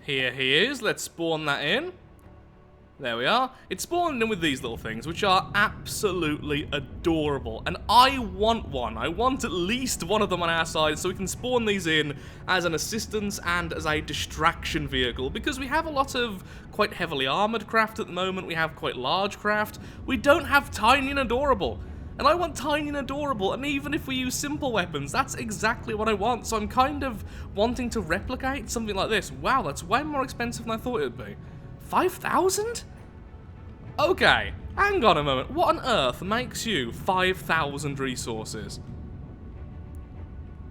Here he is. Let's spawn that in. There we are. It's spawned in with these little things, which are absolutely adorable. And I want one. I want at least one of them on our side so we can spawn these in as an assistance and as a distraction vehicle. Because we have a lot of quite heavily armored craft at the moment. We have quite large craft. We don't have tiny and adorable. And I want tiny and adorable, and even if we use simple weapons, that's exactly what I want. So I'm kind of wanting to replicate something like this. Wow, that's way more expensive than I thought it would be. 5,000? Okay, hang on a moment. What on earth makes you 5,000 resources?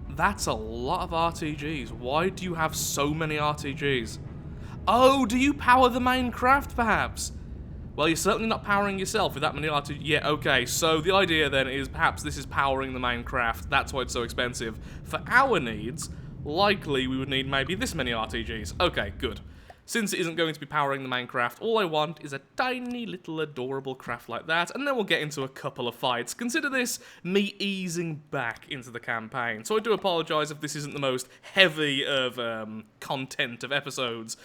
That's a lot of RTGs. Why do you have so many RTGs? Oh, do you power the main craft, perhaps? Well, you're certainly not powering yourself with that many RTGs. Yeah, okay, so the idea then is perhaps this is powering the main craft. That's why it's so expensive. For our needs, likely we would need maybe this many RTGs. Okay, good. Since it isn't going to be powering the main craft, all I want is a tiny little adorable craft like that, and then we'll get into a couple of fights. Consider this me easing back into the campaign. So I do apologise if this isn't the most heavy of content of episodes.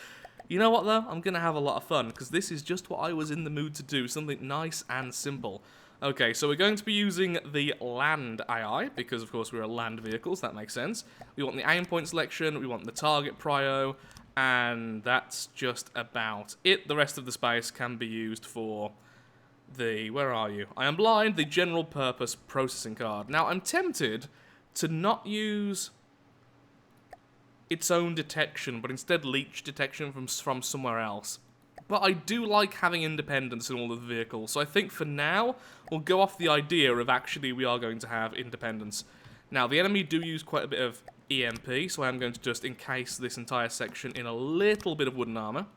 You know what though? I'm going to have a lot of fun, because this is just what I was in the mood to do, something nice and simple. Okay, so we're going to be using the land AI, because of course we're a land vehicle, so that makes sense. We want the aim point selection, we want the target prio, and that's just about it. The rest of the space can be used for the, where are you? I am blind, the general purpose processing card. Now I'm tempted to not use its own detection, but instead leech detection from somewhere else. But I do like having independence in all of the vehicles, so I think for now, we'll go off the idea of actually we are going to have independence. Now, the enemy do use quite a bit of EMP, so I am going to just encase this entire section in a little bit of wooden armor.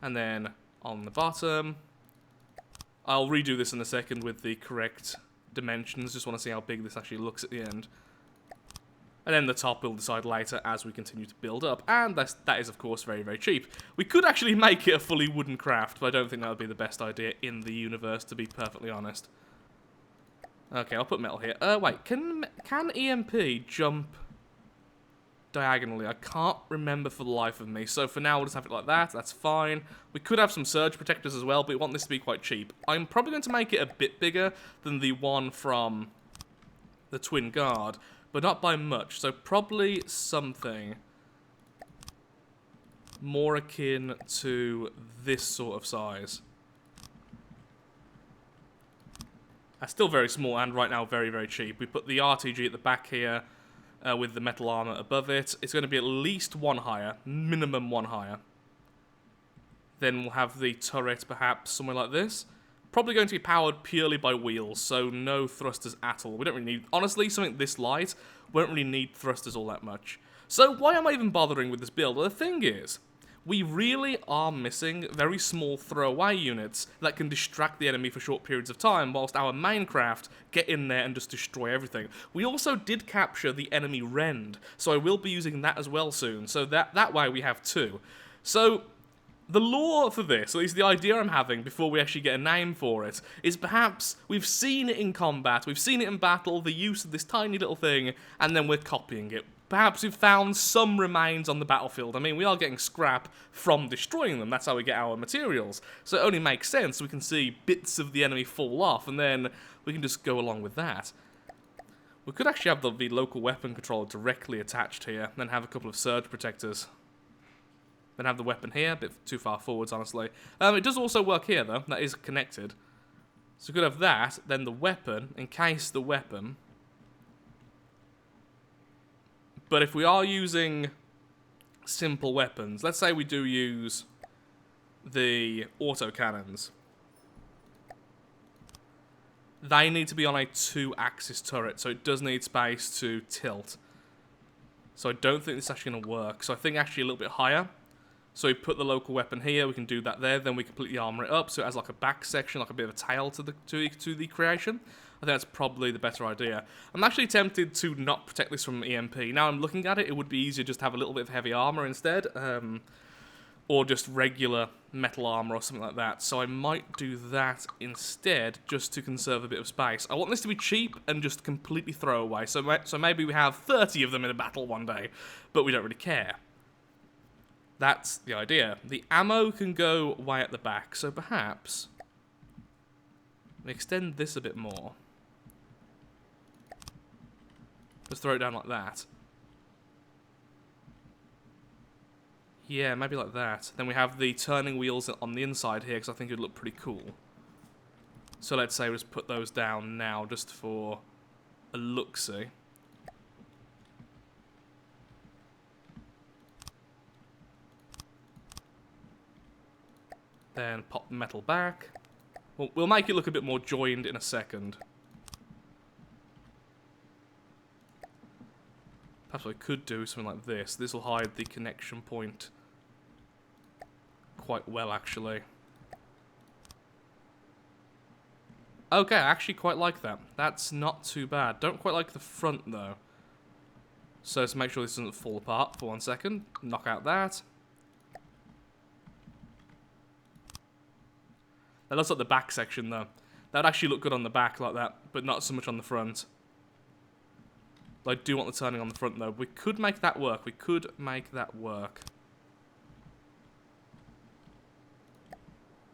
And then, on the bottom, I'll redo this in a second with the correct dimensions, just want to see how big this actually looks at the end. And then the top we'll decide later as we continue to build up. And that is, of course, very, very cheap. We could actually make it a fully wooden craft, but I don't think that would be the best idea in the universe, to be perfectly honest. Okay, I'll put metal here. Wait, can EMP jump diagonally? I can't remember for the life of me. So for now, we'll just have it like that. That's fine. We could have some surge protectors as well, but we want this to be quite cheap. I'm probably going to make it a bit bigger than the one from the Twin Guard, but not by much, so probably something more akin to this sort of size. That's still very small and right now very, very cheap. We put the RTG at the back here with the metal armor above it. It's going to be at least one higher, minimum one higher. Then we'll have the turret perhaps somewhere like this. Probably going to be powered purely by wheels, so no thrusters at all. We don't really need, honestly, something this light won't really need thrusters all that much. So why am I even bothering with this build? Well, the thing is, we really are missing very small throwaway units that can distract the enemy for short periods of time, whilst our main craft get in there and just destroy everything. We also did capture the enemy rend, so I will be using that as well soon, so that way we have two. So the lore for this, at least the idea I'm having before we actually get a name for it, is perhaps we've seen it in combat, we've seen it in battle, the use of this tiny little thing, and then we're copying it. Perhaps we've found some remains on the battlefield. I mean, we are getting scrap from destroying them, that's how we get our materials. So it only makes sense, we can see bits of the enemy fall off, and then we can just go along with that. We could actually have the local weapon controller directly attached here, then have a couple of surge protectors. Then have the weapon here, a bit too far forwards, honestly. It does also work here, though. That is connected. So we could have that, then the weapon, encase the weapon. But if we are using simple weapons, let's say we do use the autocannons. They need to be on a 2-axis turret, so it does need space to tilt. So I don't think this is actually going to work. So I think actually a little bit higher. So we put the local weapon here, we can do that there, then we completely armor it up, so it has like a back section, like a bit of a tail to the creation. I think that's probably the better idea. I'm actually tempted to not protect this from EMP. Now I'm looking at it, it would be easier just to have a little bit of heavy armor instead, or just regular metal armor or something like that. So I might do that instead, just to conserve a bit of space. I want this to be cheap and just completely throwaway, so maybe we have 30 of them in a battle one day, but we don't really care. That's the idea. The ammo can go way at the back, so perhaps we extend this a bit more. Just throw it down like that. Yeah, maybe like that. Then we have the turning wheels on the inside here, because I think it would look pretty cool. So let's say we just put those down now, just for a look-see. Then pop the metal back. We'll make it look a bit more joined in a second. Perhaps what I could do something like this. This will hide the connection point quite well, actually. Okay, I actually quite like that. That's not too bad. Don't quite like the front, though. So let's make sure this doesn't fall apart for 1 second. Knock out that. That looks like the back section, though. That would actually look good on the back like that, but not so much on the front. I do want the turning on the front, though. We could make that work. We could make that work.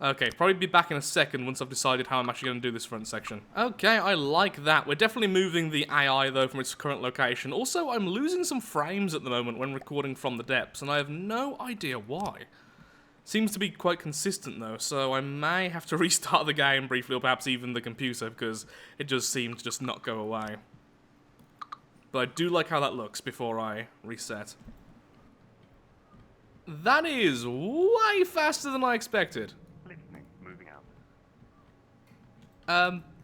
Okay, probably be back in a second once I've decided how I'm actually going to do this front section. Okay, I like that. We're definitely moving the AI, though, from its current location. Also, I'm losing some frames at the moment when recording from the depths, and I have no idea why. Seems to be quite consistent, though, so I may have to restart the game briefly, or perhaps even the computer, because it just seemed to just not go away. But I do like how that looks before I reset. That is way faster than I expected.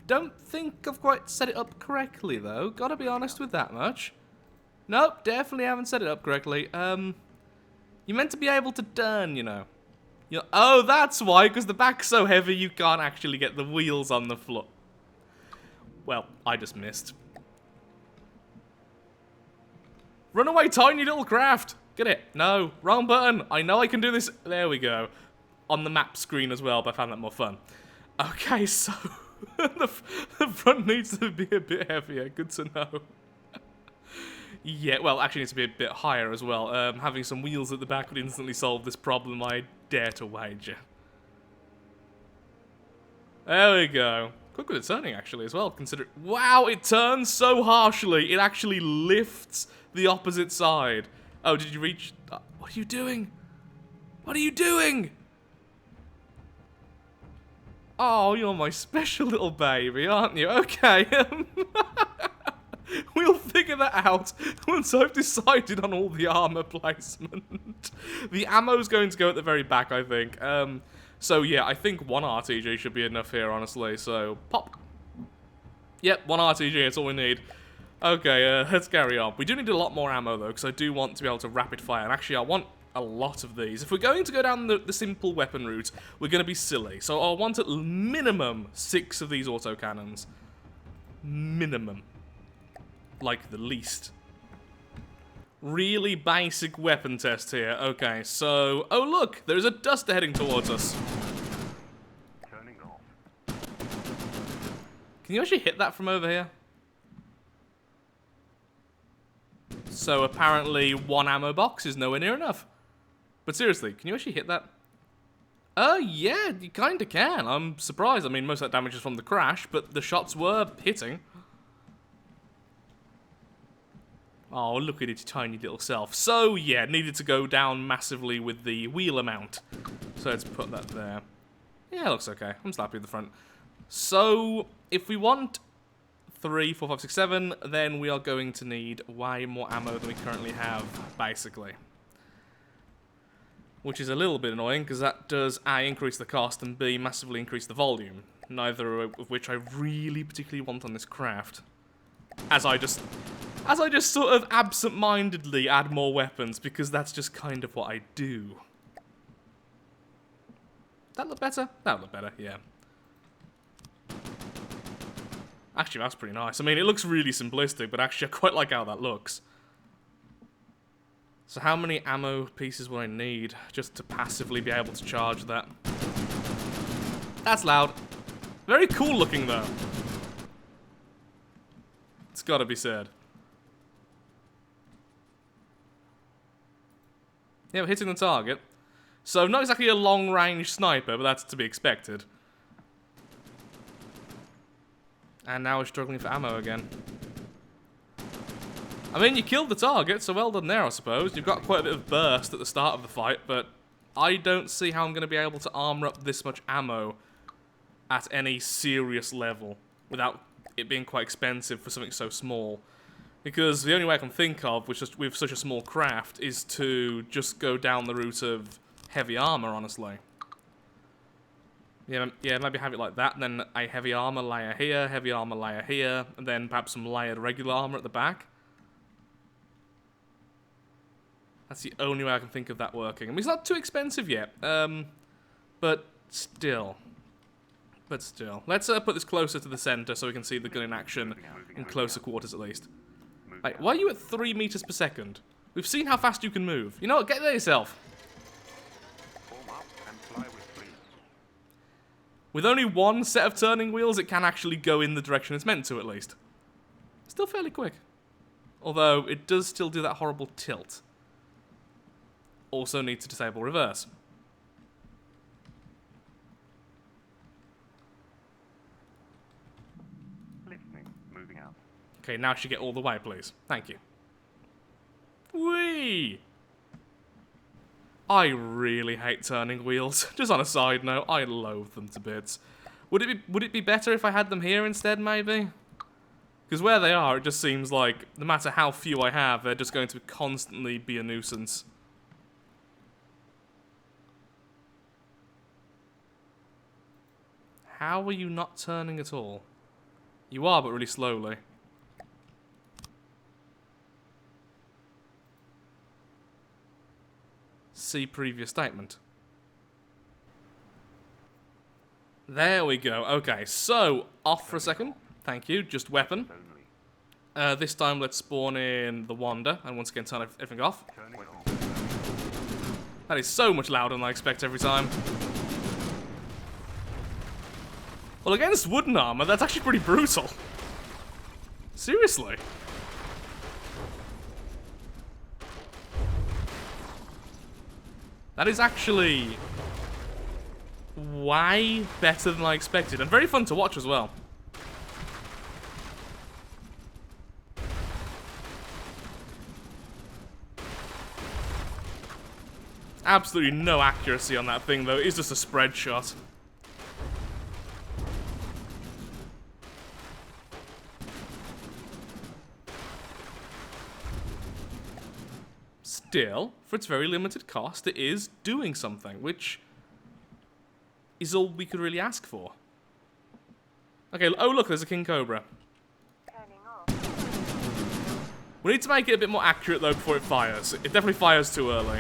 Don't think I've quite set it up correctly, though. Gotta be honest with that much. Nope, definitely haven't set it up correctly. You're meant to be able to turn, you know. Oh, that's why, because the back's so heavy you can't actually get the wheels on the floor. Well, I just missed. Run away, tiny little craft! Get it? No, wrong button. I know I can do this. There we go. On the map screen as well, but I found that more fun. Okay, so the front needs to be a bit heavier. Good to know. Yeah, well, actually needs to be a bit higher as well. Having some wheels at the back would instantly solve this problem, I dare to wager. There we go. Quick with the turning, actually, as well. Consider. Wow, it turns so harshly. It actually lifts the opposite side. Oh, did you reach? What are you doing? What are you doing? Oh, you're my special little baby, aren't you? Okay. We'll figure that out once I've decided on all the armor placement. The ammo's going to go at the very back, I think. So yeah, I think one RTG should be enough here, honestly. So, pop. Yep, one RTG, that's all we need. Okay, let's carry on. We do need a lot more ammo, though, because I do want to be able to rapid fire. And actually, I want a lot of these. If we're going to go down the simple weapon route, we're going to be silly. So I want at minimum 6 of these autocannons. Minimum. Like the least. Really basic weapon test here. Okay, so... Oh, look! There's a duster heading towards us. Turning off. Can you actually hit that from over here? So apparently 1 ammo box is nowhere near enough. But seriously, can you actually hit that? Yeah, you kinda can. I'm surprised. I mean, most of that damage is from the crash, but the shots were hitting. Oh, look at its tiny little self. So, yeah, needed to go down massively with the wheel amount. So let's put that there. Yeah, looks okay. I'm just happy with the front. So, if we want 3, 4, 5, 6, 7, then we are going to need way more ammo than we currently have, basically. Which is a little bit annoying, because that does A, increase the cost, and B, massively increase the volume. Neither of which I really particularly want on this craft. As I just sort of absent-mindedly add more weapons, because that's just kind of what I do. That look better? That would look better, yeah. Actually, that's pretty nice. I mean, it looks really simplistic, but actually I quite like how that looks. So how many ammo pieces will I need just to passively be able to charge that? That's loud. Very cool looking, though. It's gotta be said. Yeah, we're hitting the target. So, not exactly a long-range sniper, but that's to be expected. And now we're struggling for ammo again. I mean, you killed the target, so well done there, I suppose. You've got quite a bit of burst at the start of the fight, but I don't see how I'm going to be able to armor up this much ammo at any serious level without it being quite expensive for something so small. Because the only way I can think of with such a small craft is to just go down the route of heavy armor, honestly. Yeah, maybe have it like that, and then a heavy armor layer here, and then perhaps some layered regular armor at the back. That's the only way I can think of that working. I mean, it's not too expensive yet, but still. Let's put this closer to the center so we can see the gun in action in closer quarters at least. Wait, why are you at 3 meters per second? We've seen how fast you can move. You know what, get there yourself. Form up and fly with speed. With only one set of turning wheels, it can actually go in the direction it's meant to, at least. Still fairly quick. Although, it does still do that horrible tilt. Also need to disable reverse. Listening. Moving out. Okay, now she get all the way, please. Thank you. Whee! I really hate turning wheels. Just on a side note, I loathe them to bits. Would it be better if I had them here instead, maybe? Because where they are, it just seems like no matter how few I have, they're just going to constantly be a nuisance. How are you not turning at all? You are, but really slowly. See previous statement. There we go. Okay, so, off for a second. Thank you. Just weapon. Only. This time, let's spawn in the Wander, and once again turn everything off. Turning on. That is so much louder than I expect every time. Well, against wooden armor, that's actually pretty brutal. Seriously. That is actually way better than I expected, and very fun to watch as well. Absolutely no accuracy on that thing, though. It is just a spread shot. Still, for its very limited cost, it is doing something, which is all we could really ask for. Okay, oh look, there's a King Cobra. Turning off. We need to make it a bit more accurate, though, before it fires. It definitely fires too early.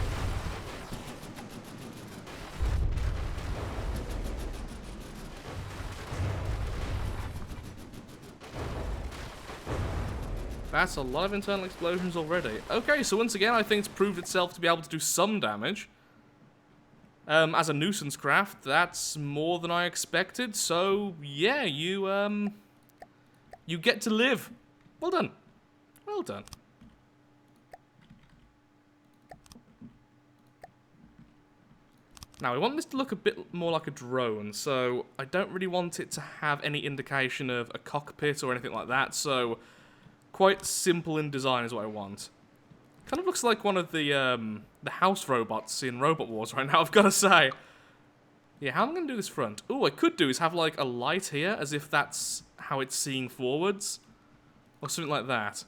That's a lot of internal explosions already. Okay, so once again, I think it's proved itself to be able to do some damage. As a nuisance craft, that's more than I expected. So, yeah, you get to live. Well done. Well done. Now, we want this to look a bit more like a drone, so I don't really want it to have any indication of a cockpit or anything like that, so quite simple in design is what I want. Kind of looks like one of the house robots in Robot Wars right now, I've got to say. Yeah, how am I going to do this front? Ooh, I could do is have like a light here, as if that's how it's seeing forwards. Or something like that.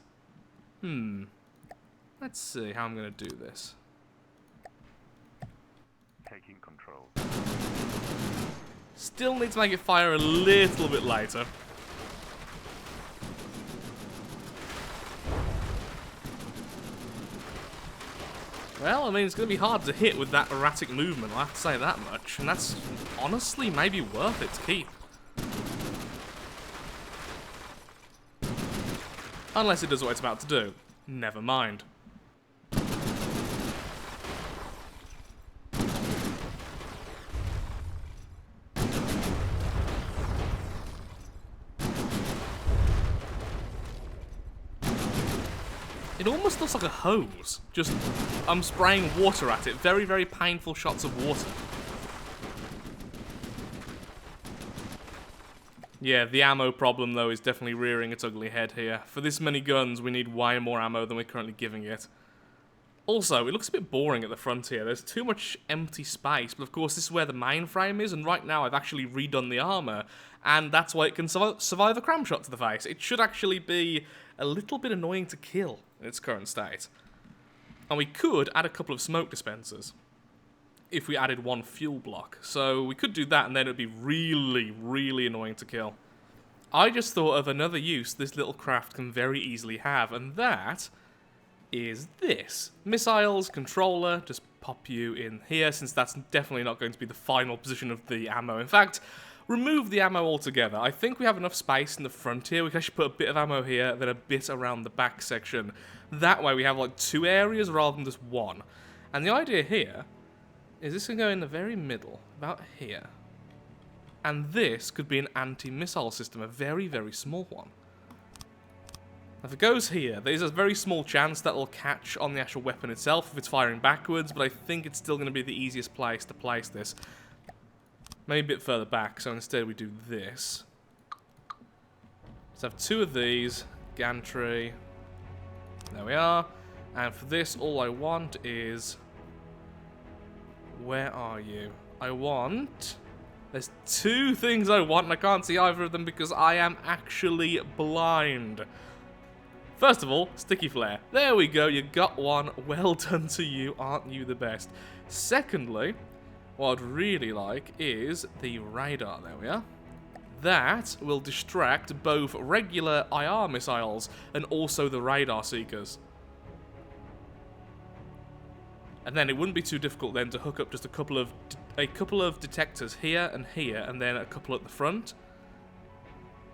Let's see how I'm going to do this. Taking control. Still need to make it fire a little bit later. Well, I mean, it's going to be hard to hit with that erratic movement, I'll have to say that much. And that's honestly maybe worth it to keep. Unless it does what it's about to do. Never mind. It almost looks like a hose. Just, I'm spraying water at it. Very, very painful shots of water. Yeah, the ammo problem, though, is definitely rearing its ugly head here. For this many guns, we need way more ammo than we're currently giving it. Also, it looks a bit boring at the front here. There's too much empty space, but of course this is where the mainframe is, and right now I've actually redone the armor, and that's why it can survive a cram shot to the face. It should actually be a little bit annoying to kill in its current state. And we could add a couple of smoke dispensers if we added one fuel block. So we could do that, and then it'd be really, really annoying to kill. I just thought of another use this little craft can very easily have, and that is this. Missiles, controller, just pop you in here, since that's definitely not going to be the final position of the ammo. In fact, remove the ammo altogether. I think we have enough space in the front here. We can actually put a bit of ammo here, then a bit around the back section. That way we have like 2 areas rather than just one. And the idea here is this can go in the very middle, about here. And this could be an anti-missile system, a very, very small one. If it goes here, there's a very small chance that it'll catch on the actual weapon itself if it's firing backwards, but I think it's still going to be the easiest place to place this. Maybe a bit further back, so instead we do this. Let's have 2 of these, gantry. There we are. And for this, all I want is... Where are you? I want... There's 2 things I want, and I can't see either of them because I am actually blind. First of all, sticky flare. There we go, you got one. Well done to you, aren't you the best? Secondly, what I'd really like is the radar. There we are. That will distract both regular IR missiles and also the radar seekers. And then it wouldn't be too difficult then to hook up just a couple of detectors here, and then a couple at the front.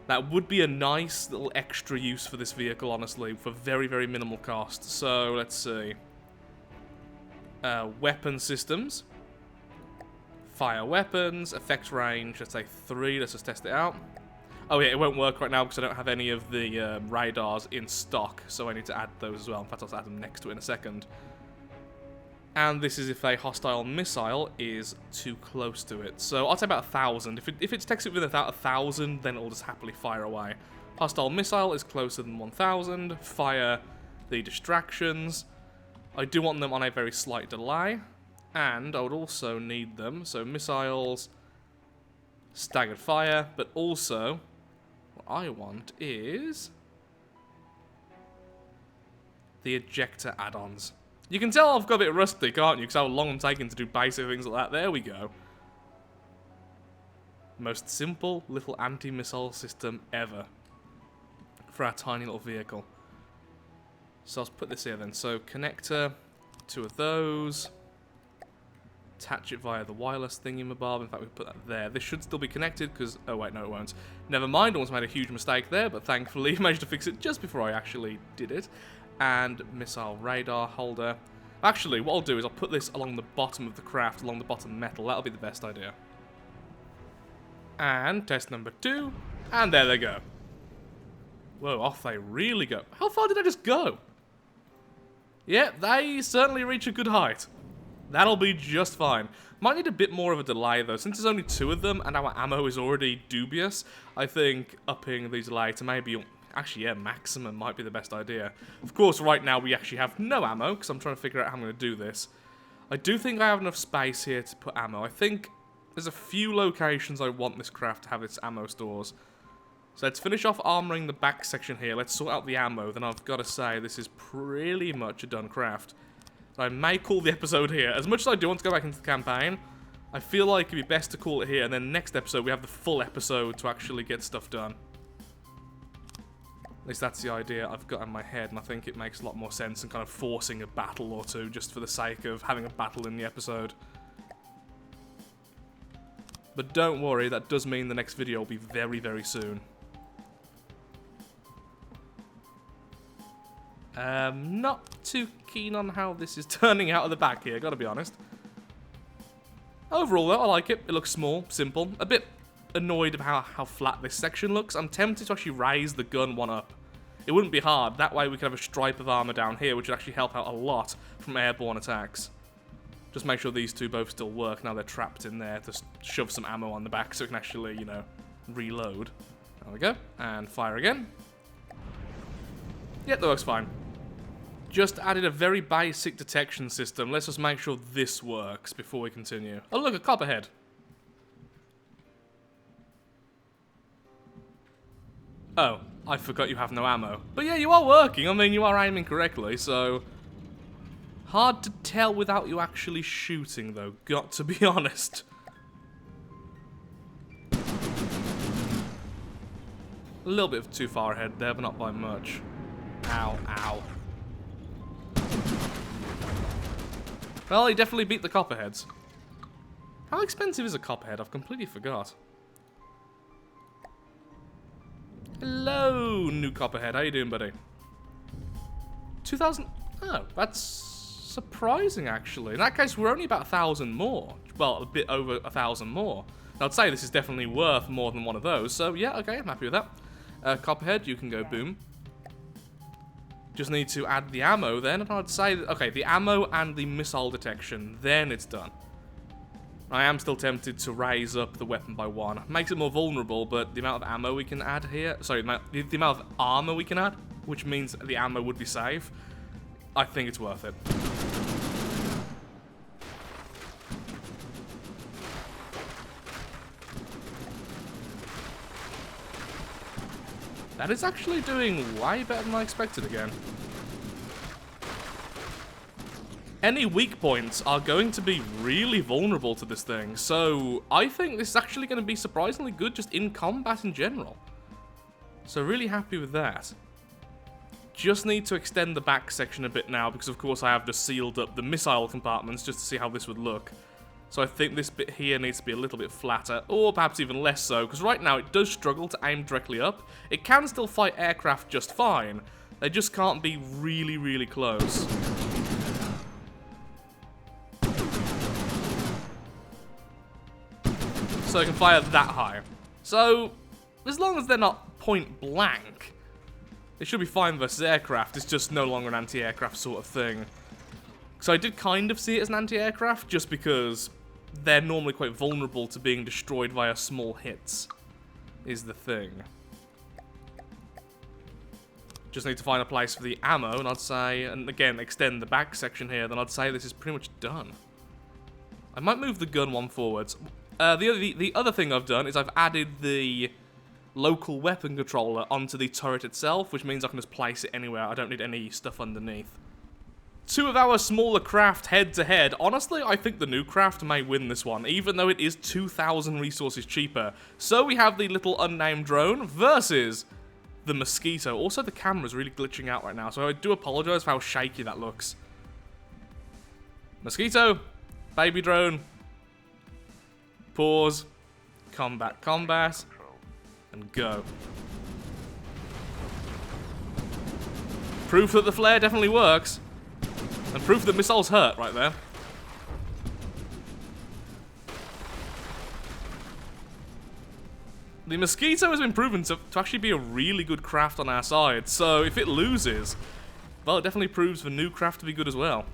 That would be a nice little extra use for this vehicle, honestly, for very, very minimal cost. So, let's see. Weapon systems. Fire weapons. Effect range, let's say 3. Let's just test it out. Oh yeah, it won't work right now because I don't have any of the radars in stock, so I need to add those as well. In fact, I'll add them next to it in a second. And this is if a hostile missile is too close to it. So I'll say about 1,000. If it detects it within about 1,000, then it'll just happily fire away. Hostile missile is closer than 1,000. Fire the distractions. I do want them on a very slight delay. And I would also need them. So missiles, staggered fire. But also, what I want is the ejector add-ons. You can tell I've got a bit rusty, can't you? Because how long I'm taking to do basic things like that. There we go. Most simple little anti-missile system ever. For our tiny little vehicle. So let's put this here then. So connector, 2 of those. Attach it via the wireless thingamabob. In fact, we put that there. This should still be connected because... Oh wait, no it won't. Never mind, almost made a huge mistake there. But thankfully, managed to fix it just before I actually did it. And missile radar holder. Actually, what I'll do is I'll put this along the bottom of the craft, along the bottom metal. That'll be the best idea. And test number 2. And there they go. Whoa, off they really go. How far did I just go? Yeah, they certainly reach a good height. That'll be just fine. Might need a bit more of a delay though. Since there's only 2 of them and our ammo is already dubious, I think upping the delay to maybe... Actually, yeah, maximum might be the best idea. Of course, right now we actually have no ammo, because I'm trying to figure out how I'm going to do this. I do think I have enough space here to put ammo. I think there's a few locations I want this craft to have its ammo stores. So let's finish off armoring the back section here. Let's sort out the ammo. Then I've got to say, this is pretty much a done craft. I may call the episode here. As much as I do want to go back into the campaign, I feel like it'd be best to call it here. And then next episode, we have the full episode to actually get stuff done. At least that's the idea I've got in my head, and I think it makes a lot more sense than kind of forcing a battle or two just for the sake of having a battle in the episode. But don't worry, that does mean the next video will be very, very soon. Not too keen on how this is turning out at the back here, gotta be honest. Overall though, I like it. It looks small, simple, a bit annoyed about how flat this section looks. I'm tempted to actually raise the gun one up. it wouldn't be hard. That way we could have a stripe of armor down here, which would actually help out a lot from airborne attacks. Just make sure these two both still work. Now they're trapped in there to shove some ammo on the back so it can actually, you know, reload. There we go. And fire again. Yep, that works fine. Just added a very basic detection system. Let's just make sure this works before we continue. Oh, look, a copperhead. Oh, I forgot you have no ammo. But yeah, you are working. I mean, you are aiming correctly, so... Hard to tell without you actually shooting, though. Got to be honest. A little bit too far ahead there, but not by much. Ow, ow. Well, he definitely beat the copperheads. How expensive is a copperhead? I've completely forgot. Hello, new copperhead. How you doing, buddy? 2,000... Oh, that's surprising, actually. In that case, we're only about 1,000 more. Well, a bit over 1,000 more. I'd say this is definitely worth more than one of those. So, yeah, okay, I'm happy with that. Copperhead, you can go boom. Just need to add the ammo then, and I'd say, okay, the ammo and the missile detection, then it's done. I am still tempted to raise up the weapon by 1. Makes it more vulnerable, but the amount of ammo we can add here, sorry, the amount of armor we can add, which means the ammo would be safe, I think it's worth it. That is actually doing way better than I expected again. Any weak points are going to be really vulnerable to this thing, so I think this is actually going to be surprisingly good just in combat in general. So really happy with that. Just need to extend the back section a bit now, because of course I have just sealed up the missile compartments just to see how this would look. So I think this bit here needs to be a little bit flatter, or perhaps even less so, because right now it does struggle to aim directly up. It can still fight aircraft just fine, they just can't be really, really close. So I can fire that high. So, as long as they're not point blank, it should be fine versus aircraft. It's just no longer an anti-aircraft sort of thing. So I did kind of see it as an anti-aircraft, just because they're normally quite vulnerable to being destroyed via small hits, is the thing. Just need to find a place for the ammo, and I'd say, and again, extend the back section here, then I'd say this is pretty much done. I might move the gun one forwards. The other thing I've done is I've added the local weapon controller onto the turret itself, which means I can just place it anywhere. I don't need any stuff underneath. Two of our smaller craft head-to-head. Honestly, I think the new craft may win this one, even though it is 2,000 resources cheaper. So we have the little unnamed drone versus the mosquito. Also, the camera's really glitching out right now, so I do apologize for how shaky that looks. Mosquito, baby drone, pause, combat, and go. Proof that the flare definitely works. And proof that missiles hurt right there. The mosquito has been proven to actually be a really good craft on our side, so if it loses, well, it definitely proves the new craft to be good as well.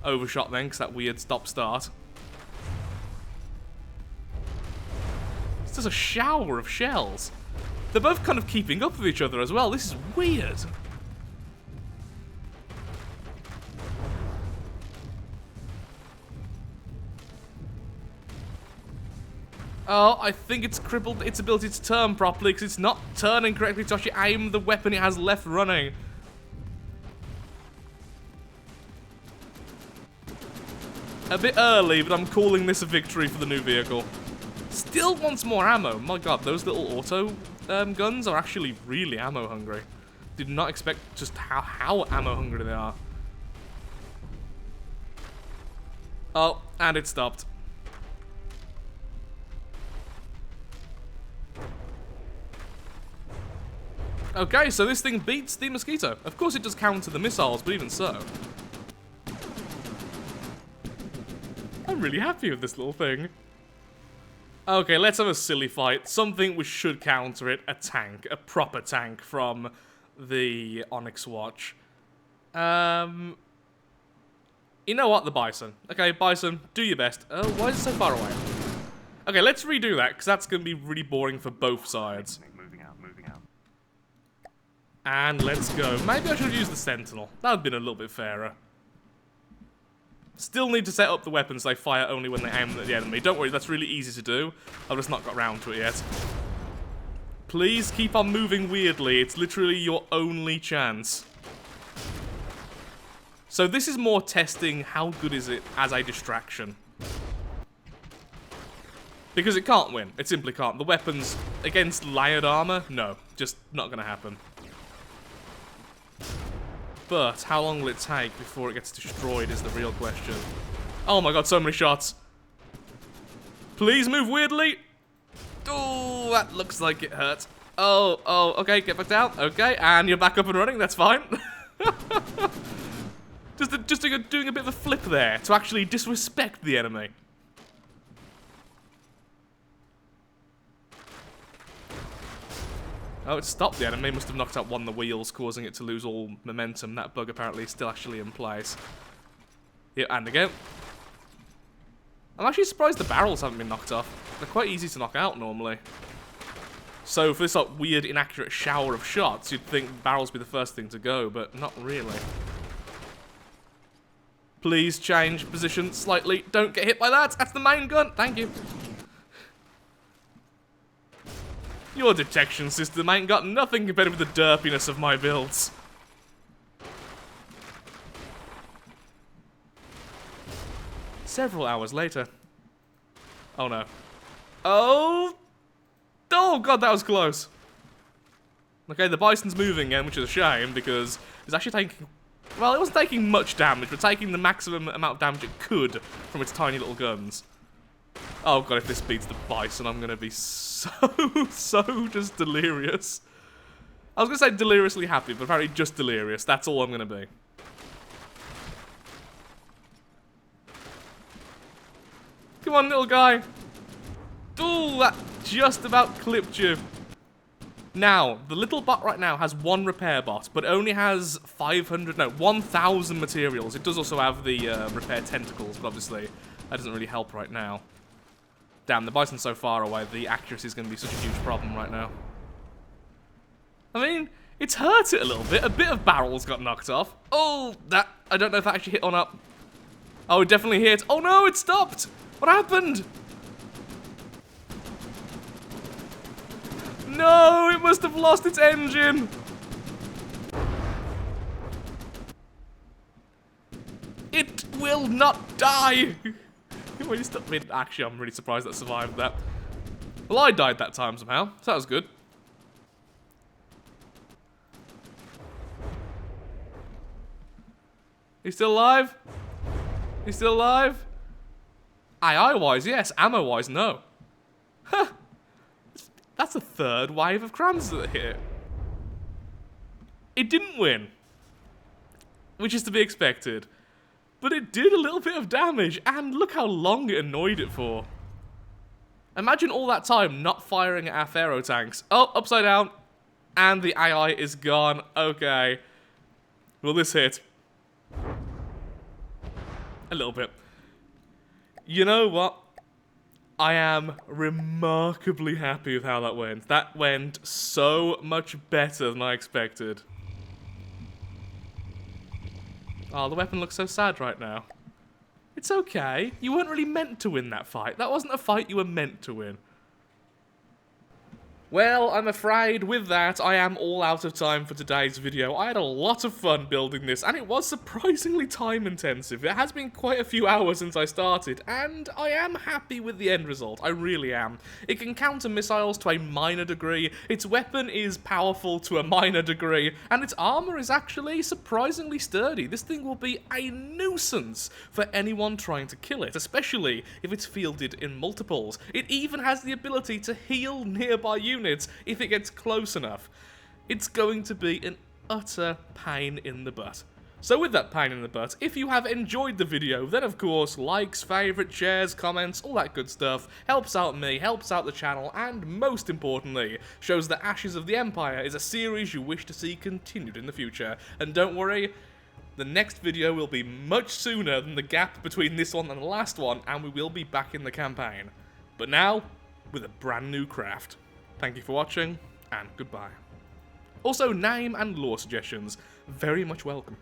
Overshot then, because that weird stop-start. It's just a shower of shells. They're both kind of keeping up with each other as well. This is weird. Oh, I think it's crippled its ability to turn properly because it's not turning correctly to actually aim the weapon it has left running. A bit early, but I'm calling this a victory for the new vehicle. Still wants more ammo. My god, those little auto guns are actually really ammo hungry. Did not expect just how ammo hungry they are. Oh, and it stopped. Okay, so this thing beats the mosquito. Of course it does counter the missiles, but even so. I'm really happy with this little thing. Okay, let's have a silly fight. Something which should counter it. A tank. A proper tank from the Onyx watch. You know what? The Bison. Okay, Bison, do your best. Oh, why is it so far away? Okay, let's redo that, because that's going to be really boring for both sides. Moving out, moving out. And let's go. Maybe I should have used the Sentinel. That would have been a little bit fairer. Still need to set up the weapons so they fire only when they aim at the enemy. Don't worry, that's really easy to do. I've just not got around to it yet. Please keep on moving weirdly. It's literally your only chance. So this is more testing how good is it as a distraction. Because it can't win. It simply can't. The weapons against layered armor? No. Just not going to happen. But how long will it take before it gets destroyed is the real question. Oh my god, so many shots. Please move weirdly. Oh, that looks like it hurt. Oh, okay, get back down. Okay, and you're back up and running, that's fine. Just doing a bit of a flip there to actually disrespect the enemy. Oh, it stopped the enemy. Must have knocked out one of the wheels, causing it to lose all momentum. That bug apparently is still actually in place. Yeah, and again. I'm actually surprised the barrels haven't been knocked off. They're quite easy to knock out normally. So for this like, weird, inaccurate shower of shots, you'd think barrels would be the first thing to go, but not really. Please change position slightly. Don't get hit by that. That's the main gun. Thank you. Your detection system ain't got nothing compared with the derpiness of my builds. Several hours later. Oh no. Oh! Oh god, that was close. Okay, the Bison's moving again, which is a shame because it's actually taking... Well, it wasn't taking much damage, but taking the maximum amount of damage it could from its tiny little guns. Oh god, if this beats the Bison, I'm gonna be so just delirious. I was gonna say deliriously happy, but apparently just delirious. That's all I'm gonna be. Come on, little guy. Ooh, that just about clipped you. Now, the little bot right now has one repair bot, but only has 1,000 materials. It does also have the repair tentacles, but obviously that doesn't really help right now. Damn, the Bison's so far away, the accuracy is going to be such a huge problem right now. I mean, it's hurt it a little bit. A bit of barrels got knocked off. Oh, that... I don't know if that actually hit or not. Oh, it definitely hit. Oh no, it stopped! What happened? No, it must have lost its engine. It will not die. Well, you stopped me. Actually, I'm really surprised that survived that. Well, I died that time somehow, so that was good. You still alive? You still alive? AI-wise, yes. Ammo-wise, no. Huh. That's a third wave of crams that hit. It didn't win. Which is to be expected. But it did a little bit of damage, and look how long it annoyed it for. Imagine all that time not firing at our Pharaoh tanks. Oh, upside down. And the AI is gone. Okay. Will this hit? A little bit. You know what? I am remarkably happy with how that went. That went so much better than I expected. Oh, the weapon looks so sad right now. It's okay. You weren't really meant to win that fight. That wasn't a fight you were meant to win. Well, I'm afraid with that, I am all out of time for today's video. I had a lot of fun building this, and it was surprisingly time intensive. It has been quite a few hours since I started, and I am happy with the end result. I really am. It can counter missiles to a minor degree, its weapon is powerful to a minor degree, and its armor is actually surprisingly sturdy. This thing will be a nuisance for anyone trying to kill it, especially if it's fielded in multiples. It even has the ability to heal nearby units if it gets close enough. It's going to be an utter pain in the butt. So with that pain in the butt, if you have enjoyed the video, then of course, likes, favourites, shares, comments, all that good stuff, helps out me, helps out the channel, and most importantly, shows that Ashes of the Empire is a series you wish to see continued in the future. And don't worry, the next video will be much sooner than the gap between this one and the last one, and we will be back in the campaign. But now, with a brand new craft. Thank you for watching, and goodbye. Also, name and lore suggestions, very much welcome.